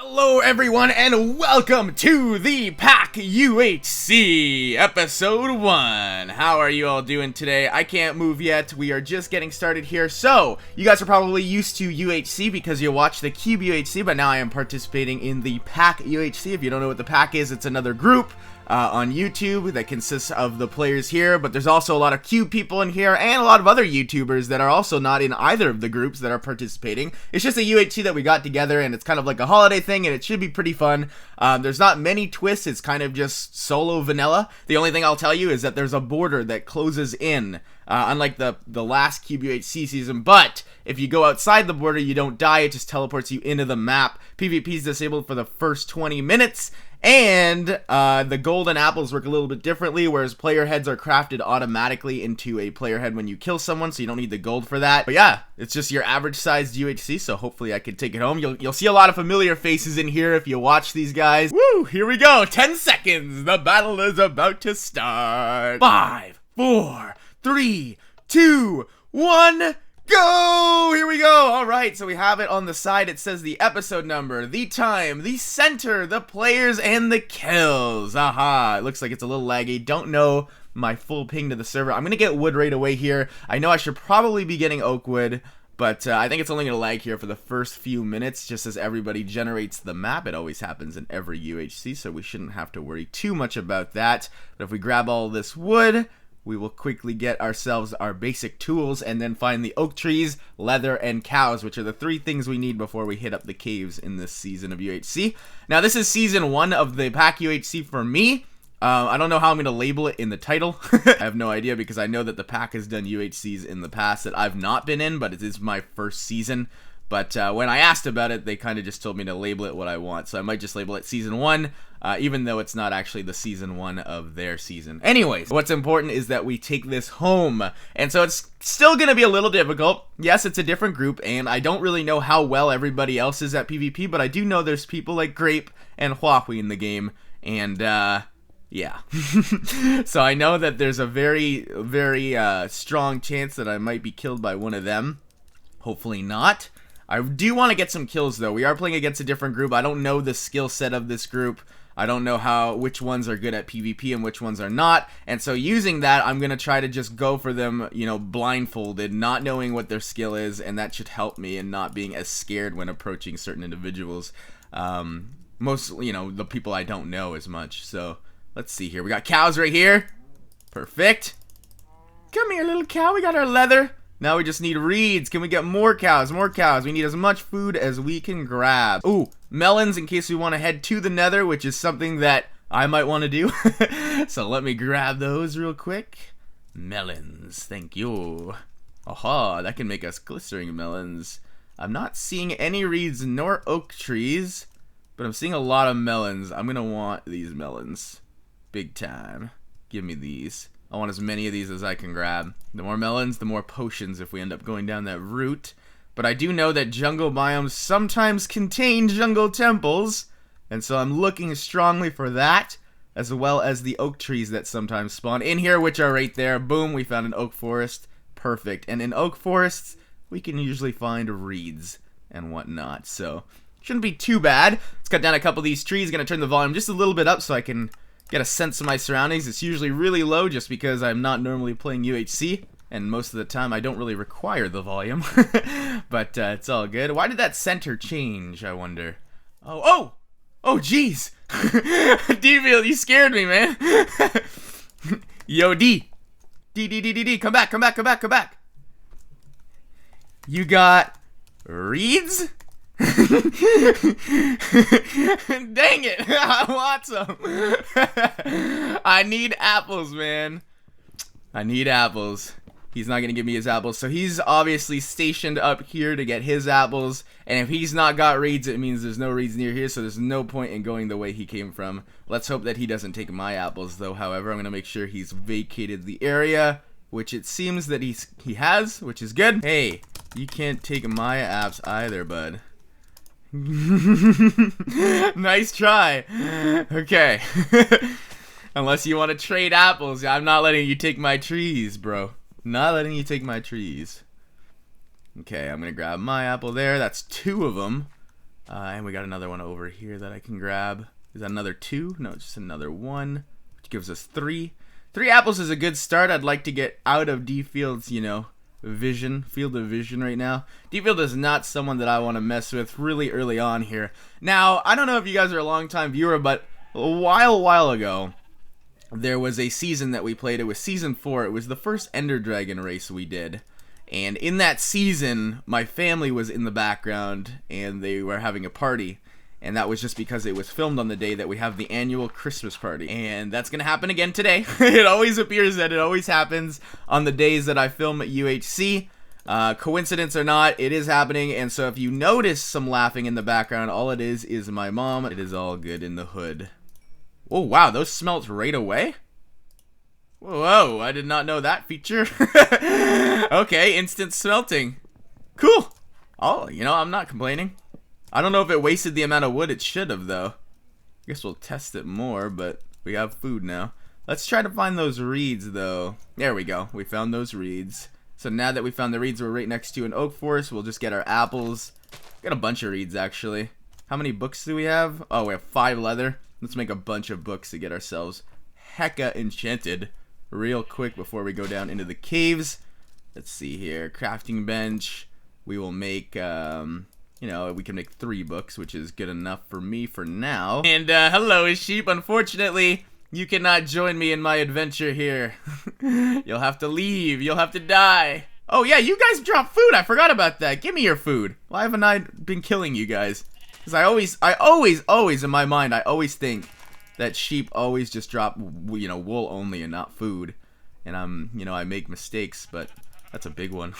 Hello everyone and welcome to the Pack UHC episode 1. How are you all doing today? I can't move yet. We are just getting started here. So, you guys are probably used to UHC because you watch the Cube UHC, but now I am participating in the Pack UHC. If you don't know what the Pack is, it's another group on YouTube that consists of the players here, but there's also a lot of Cube people in here and a lot of other YouTubers that are also not in either of the groups that are participating. It's just a UHC that we got together, and it's kind of like a holiday thing, and it should be pretty fun. There's not many twists. It's kind of just solo vanilla. The only thing I'll tell you is that there's a border that closes in, unlike the last Cube UHC season, but if you go outside the border, you don't die. It just teleports you into the map. PvP is disabled for the first 20 minutes. And the golden apples work a little bit differently, whereas player heads are crafted automatically into a player head when you kill someone, so you don't need the gold for that. But yeah, it's just your average sized UHC, so hopefully I can take it home. You'll see a lot of familiar faces in here if you watch these guys. Woo, here we go, 10 seconds, the battle is about to start. 5, 4, 3, 2, 1... go! Here we go! Alright, so we have it on the side. It says the episode number, the time, the center, the players, and the kills. Aha! It looks like it's a little laggy. Don't know my full ping to the server. I'm gonna get wood right away here. I know I should probably be getting oak wood, but I think it's only gonna lag here for the first few minutes, just as everybody generates the map. It always happens in every UHC, so we shouldn't have to worry too much about that. But if we grab all this wood, we will quickly get ourselves our basic tools and then find the oak trees, leather, and cows, which are the 3 things we need before we hit up the caves in this season of UHC. Now, this is season 1 of the Pack UHC for me. I don't know how I'm going to label it in the title. I have no idea because I know that the Pack has done UHCs in the past that I've not been in, but it is my first season. But when I asked about it, they kind of just told me to label it what I want. So I might just label it Season 1, even though it's not actually the Season 1 of their season. Anyways, what's important is that we take this home. And so it's still going to be a little difficult. Yes, it's a different group, and I don't really know how well everybody else is at PvP, but I do know there's people like Grape and I.Y.F.F.E in the game. And, yeah. So I know that there's a very, very strong chance that I might be killed by one of them. Hopefully not. I do want to get some kills, though. We are playing against a different group. I don't know the skill set of this group. I don't know which ones are good at PvP and which ones are not. And so using that, I'm going to try to just go for them, you know, blindfolded, not knowing what their skill is, and that should help me in not being as scared when approaching certain individuals. Most, you know, the people I don't know as much. So let's see here. We got cows right here. Perfect. Come here, little cow. We got our leather. Now we just need reeds. Can we get more cows? More cows. We need as much food as we can grab. Ooh, melons in case we want to head to the nether, which is something that I might want to do. So let me grab those real quick. Melons. Thank you. Aha, that can make us glistering melons. I'm not seeing any reeds nor oak trees, but I'm seeing a lot of melons. I'm going to want these melons. Big time. Give me these. I want as many of these as I can grab. The more melons, the more potions if we end up going down that route. But I do know that jungle biomes sometimes contain jungle temples, and so I'm looking strongly for that, as well as the oak trees that sometimes spawn in here, which are right there. Boom, we found an oak forest. Perfect. And in oak forests, we can usually find reeds and whatnot, so shouldn't be too bad. Let's cut down a couple of these trees. Gonna turn the volume just a little bit up so I can get a sense of my surroundings. It's usually really low just because I'm not normally playing UHC, and most of the time I don't really require the volume. But it's all good. Why did that center change, I wonder? Oh, jeez. D-Field, you scared me, man. Yo, D, come back. You got reeds? Dang it, I want some. I need apples, man. I need apples. He's not gonna give me his apples, so he's obviously stationed up here to get his apples, and if he's not got reeds, it means there's no reeds near here, so there's no point in going the way he came from. Let's hope that he doesn't take my apples, though. However, I'm gonna make sure he's vacated the area, which it seems that he has, which is good. Hey, you can't take my apps either, bud. Nice try. Okay. Unless you want to trade apples, I'm not letting you take my trees, bro. Not letting you take my trees. Okay, I'm gonna grab my apple there. That's 2 of them. And we got another one over here that I can grab. Is that another 2? No, it's just another 1, which gives us 3. 3 apples is a good start. I'd like to get out of D-Field's, you know, field of vision right now. D-Field is not someone that I want to mess with really early on here. Now, I don't know if you guys are a long-time viewer, but a while ago, there was a season that we played. It was season 4. It was the first Ender Dragon race we did. And in that season, my family was in the background, and they were having a party. And that was just because it was filmed on the day that we have the annual Christmas party. And that's going to happen again today. It always appears that it always happens on the days that I film at UHC. Coincidence or not, it is happening. And so if you notice some laughing in the background, all it is my mom. It is all good in the hood. Oh, wow, those smelt right away? Whoa, I did not know that feature. Okay, instant smelting. Cool. Oh, you know, I'm not complaining. I don't know if it wasted the amount of wood it should have, though. I guess we'll test it more, but we have food now. Let's try to find those reeds, though. There we go. We found those reeds. So now that we found the reeds, we're right next to an oak forest. We'll just get our apples. Got a bunch of reeds, actually. How many books do we have? Oh, we have 5 leather. Let's make a bunch of books to get ourselves hecka enchanted real quick before we go down into the caves. Let's see here. Crafting bench. We will make, you know, we can make 3 books, which is good enough for me for now. And, hello, sheep. Unfortunately, you cannot join me in my adventure here. You'll have to leave. You'll have to die. Oh, yeah, you guys drop food. I forgot about that. Give me your food. Why haven't I been killing you guys? Because I always, in my mind, I always think that sheep always just drop, you know, wool only and not food. And you know, I make mistakes, but that's a big one.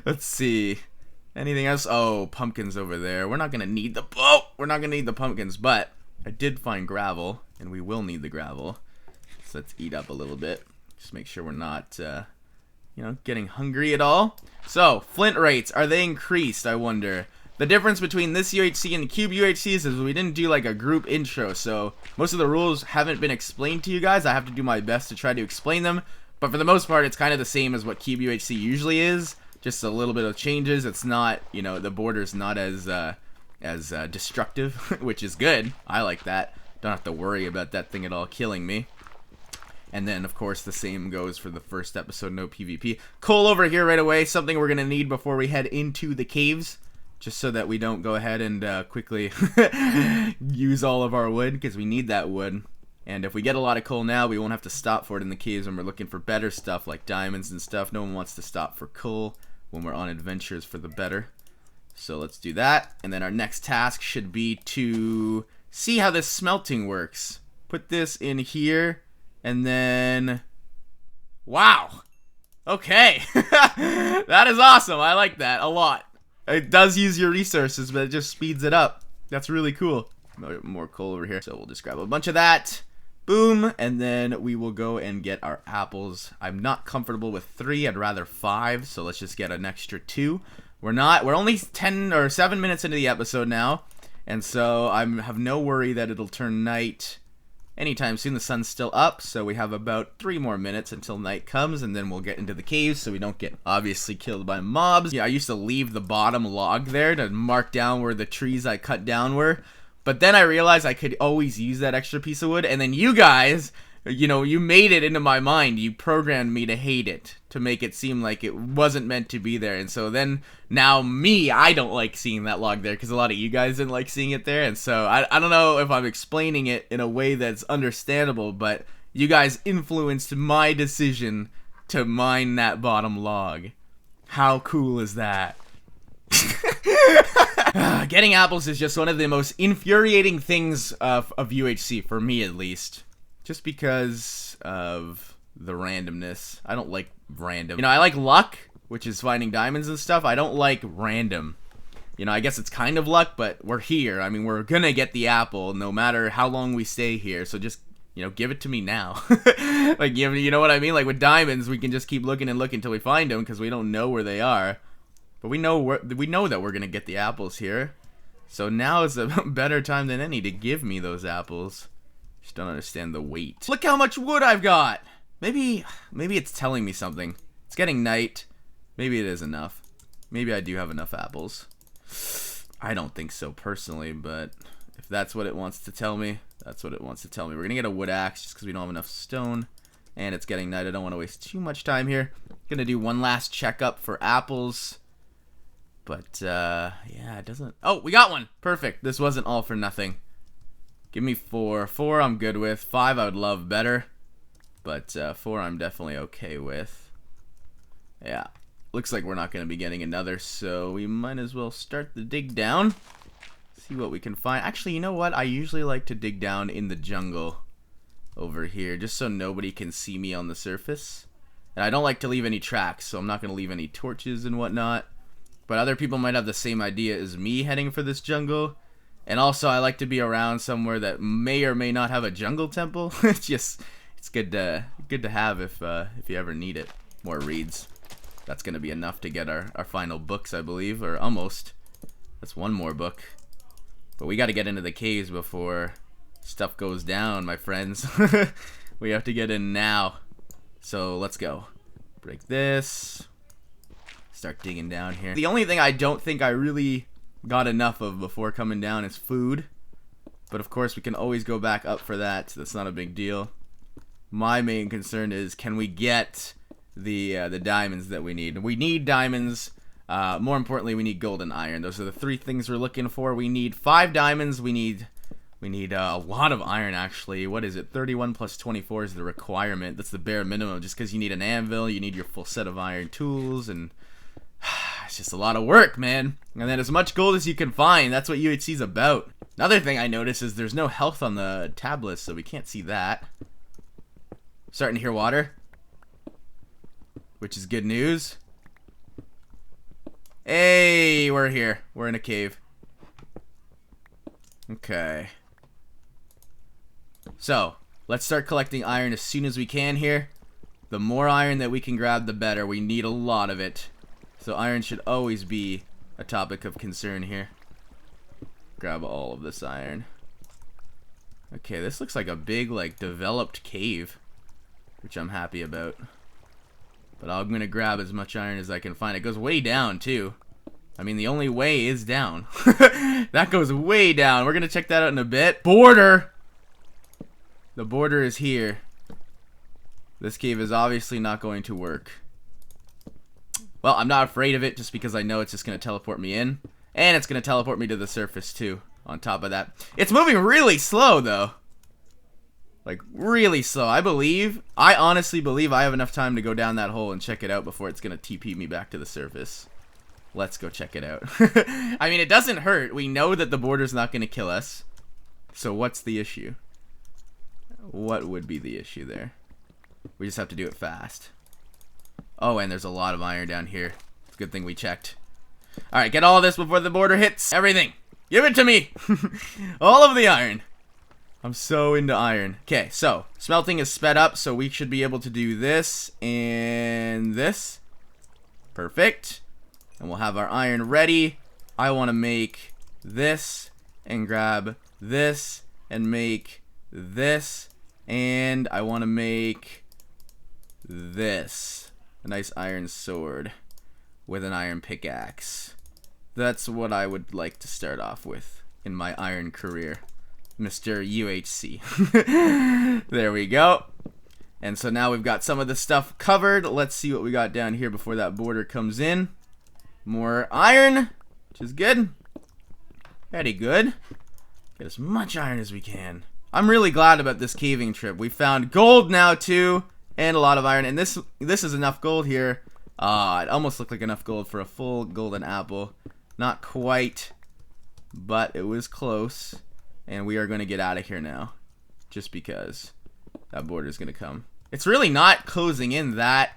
Let's see. Anything else? Oh, pumpkins over there. We're not gonna need the pumpkins, but I did find gravel, and we will need the gravel. So let's eat up a little bit. Just make sure we're not, you know, getting hungry at all. So, flint rates, are they increased, I wonder? The difference between this UHC and the Cube UHCs is we didn't do like a group intro, so most of the rules haven't been explained to you guys. I have to do my best to try to explain them, but for the most part, it's kind of the same as what Cube UHC usually is. Just a little bit of changes. It's not, you know, the border's not as destructive, which is good. I like that. Don't have to worry about that thing at all killing me. And then, of course, the same goes for the first episode, no PvP. Coal over here right away, something we're going to need before we head into the caves. Just so that we don't go ahead and quickly use all of our wood, because we need that wood. And if we get a lot of coal now, we won't have to stop for it in the caves when we're looking for better stuff like diamonds and stuff. No one wants to stop for coal when we're on adventures for the better. So let's do that. And then our next task should be to see how this smelting works. Put this in here, and then... Wow! Okay! That is awesome! I like that a lot. It does use your resources, but it just speeds it up. That's really cool. More coal over here. So we'll just grab a bunch of that. Boom. And then we will go and get our apples. I'm not comfortable with 3. I'd rather 5. So let's just get an extra 2. We're only 10 or 7 minutes into the episode now. And so I have no worry that it'll turn night anytime soon. The sun's still up, so we have about 3 more minutes until night comes, and then we'll get into the caves so we don't get obviously killed by mobs. Yeah, I used to leave the bottom log there to mark down where the trees I cut down were, but then I realized I could always use that extra piece of wood, and then you guys, you know, you made it into my mind. You programmed me to hate it, to make it seem like it wasn't meant to be there. And so then now I don't like seeing that log there because a lot of you guys didn't like seeing it there. And so I don't know if I'm explaining it in a way that's understandable, but you guys influenced my decision to mine that bottom log. How cool is that? Getting apples is just one of the most infuriating things of UHC, for me at least. Just because of the randomness. I don't like random. You know, I like luck, which is finding diamonds and stuff. I don't like random. You know, I guess it's kind of luck, but we're here. I mean, we're gonna get the apple no matter how long we stay here. So just, you know, give it to me now. Like, you know what I mean? Like with diamonds, we can just keep looking and looking until we find them because we don't know where they are. But we know that we're gonna get the apples here. So now is a better time than any to give me those apples. Just don't understand the weight. Look how much wood I've got! Maybe it's telling me something. It's getting night. Maybe it is enough. Maybe I do have enough apples. I don't think so personally, but if that's what it wants to tell me, that's what it wants to tell me. We're gonna get a wood axe just because we don't have enough stone, and it's getting night. I don't want to waste too much time here. Gonna do one last checkup for apples, but yeah, it doesn't. Oh, we got one. Perfect. This wasn't all for nothing. Give me 4. 4 I'm good with. 5 I would love better, but 4 I'm definitely okay with. Yeah. Looks like we're not going to be getting another, so we might as well start the dig down. See what we can find. Actually, you know what? I usually like to dig down in the jungle over here, just so nobody can see me on the surface. And I don't like to leave any tracks, so I'm not going to leave any torches and whatnot. But other people might have the same idea as me heading for this jungle. And also, I like to be around somewhere that may or may not have a jungle temple. It's good to have if you ever need it. More reeds. That's going to be enough to get our final books, I believe, or almost. That's one more book. But we got to get into the caves before stuff goes down, my friends. We have to get in now. So let's go. Break this. Start digging down here. The only thing I don't think I really got enough of before coming down is food. But of course, we can always go back up for that. So that's not a big deal. My main concern is, can we get the diamonds that we need? We need diamonds. More importantly, we need gold and iron. Those are the 3 things we're looking for. We need 5 diamonds. We need a lot of iron, actually. What is it? 31 plus 24 is the requirement. That's the bare minimum, just because you need an anvil, you need your full set of iron tools, and it's just a lot of work, man. And then as much gold as you can find. That's what UHC is about. Another thing I noticed is there's no health on the tablet, so we can't see that. Starting to hear water, which is good news. Hey, we're here. We're in a cave. Okay. So, let's start collecting iron as soon as we can here. The more iron that we can grab, the better. We need a lot of it. So iron should always be a topic of concern here. Grab all of this iron. Okay, this looks like a big, developed cave, which I'm happy about. But I'm gonna grab as much iron as I can find. It goes way down, too. I mean, the only way is down. That goes way down. We're gonna check that out in a bit. Border! The border is here. This cave is obviously not going to work. Well, I'm not afraid of it just because I know it's just gonna teleport me in. And it's gonna teleport me to the surface, too, on top of that. It's moving really slow, though. Like, really slow. I honestly believe I have enough time to go down that hole and check it out before it's going to TP me back to the surface. Let's go check it out. I mean, it doesn't hurt. We know that the border's not going to kill us. So what's the issue? What would be the issue there? We just have to do it fast. Oh, and there's a lot of iron down here. It's a good thing we checked. Alright, get all this before the border hits. Everything. Give it to me. All of the iron. I'm so into iron. Okay, so smelting is sped up, so we should be able to do this and this. Perfect. And we'll have our iron ready. I want to make this and grab this and make this. And I want to make this. A nice iron sword with an iron pickaxe. That's what I would like to start off with in my iron career. Mr. UHC. There we go. And so now we've got some of the stuff covered. Let's see what we got down here before that border comes in. More iron, which is good. Very good. Get as much iron as we can. I'm really glad about this caving trip. We found gold now too, and a lot of iron. And this is enough gold here. It almost looked like enough gold for a full golden apple. Not quite, but it was close. And we are going to get out of here now, just because that border is going to come. It's really not closing in that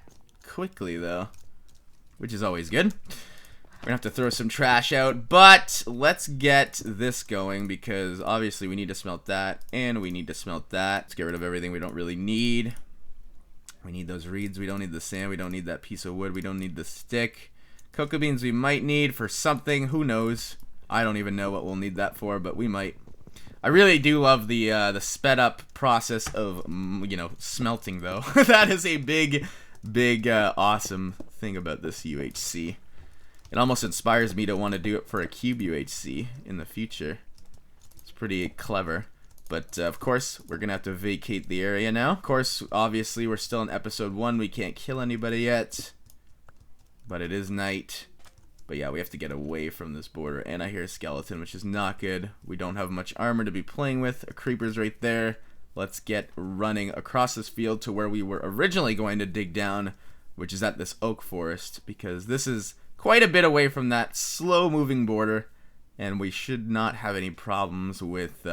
quickly, though, which is always good. We're going to have to throw some trash out, but let's get this going, because obviously we need to smelt that, and we need to smelt that. Let's get rid of everything we don't really need. We need those reeds. We don't need the sand. We don't need that piece of wood. We don't need the stick. Cocoa beans we might need for something. Who knows? I don't even know what we'll need that for, but we might. I really do love the sped up process of, smelting, though. That is a big, awesome thing about this UHC. It almost inspires me to want to do it for a cube UHC in the future. It's pretty clever. But of course, we're going to have to vacate the area now. Of course, obviously, we're still in episode 1. We can't kill anybody yet. But it is night. But yeah, we have to get away from this border. And I hear a skeleton, which is not good. We don't have much armor to be playing with. A creeper's right there. Let's get running across this field to where we were originally going to dig down, which is at this oak forest. Because this is quite a bit away from that slow-moving border. And we should not have any problems with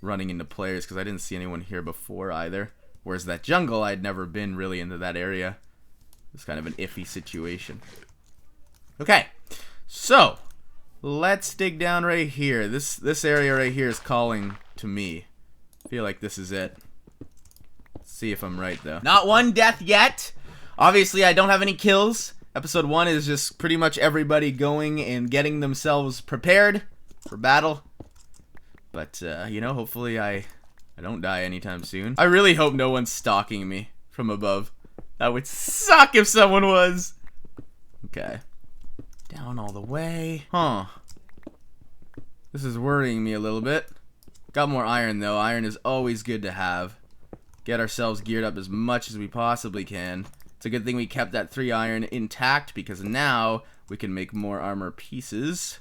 running into players, because I didn't see anyone here before either. Whereas that jungle, I'd never been really into that area. It's kind of an iffy situation. Okay, so let's dig down right here. This area right here is calling to me. I feel like this is it. Let's see if I'm right though. Not one death yet. Obviously, I don't have any kills. Episode 1 is just pretty much everybody going and getting themselves prepared for battle. But, you know, hopefully I don't die anytime soon. I really hope no one's stalking me from above. That would suck if someone was. Okay. Down all the way. Huh. This is worrying me a little bit. Got more iron, though. Iron is always good to have. Get ourselves geared up as much as we possibly can. It's a good thing we kept that 3 iron intact, because now we can make more armor pieces.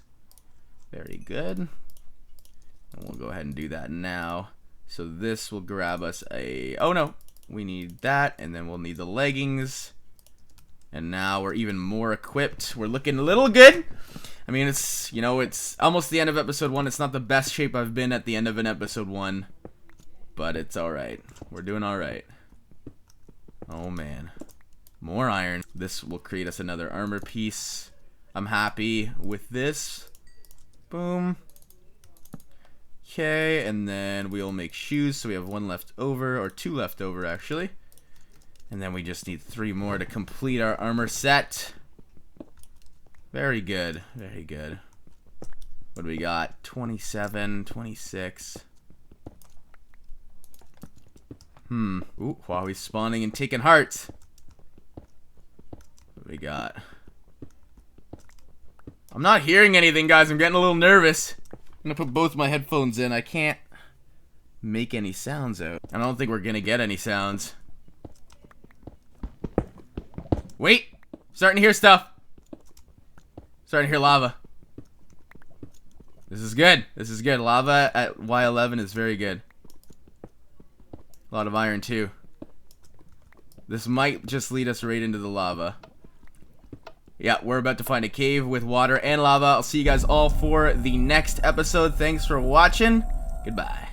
Very good. And we'll go ahead and do that now. So this will grab us a... Oh no, we need that, and then we'll need the leggings. And now we're even more equipped. We're looking a little good. I mean, it's, you know, it's almost the end of episode 1. It's not the best shape I've been at the end of an episode 1. But it's alright. We're doing alright. Oh man. More iron. This will create us another armor piece. I'm happy with this. Boom. Okay, and then we'll make shoes, so we have 1 left over, or 2 left over actually. And then we just need 3 more to complete our armor set. Very good, very good. What do we got? 27, 26. Ooh, wow, he's spawning and taking hearts. What do we got? I'm not hearing anything, guys. I'm getting a little nervous. I'm gonna put both my headphones in. I can't make any sounds out. I don't think we're gonna get any sounds. Wait! Starting to hear stuff. Starting to hear lava. This is good. This is good. Lava at Y11 is very good. A lot of iron too. This might just lead us right into the lava. Yeah, we're about to find a cave with water and lava. I'll see you guys all for the next episode. Thanks for watching. Goodbye.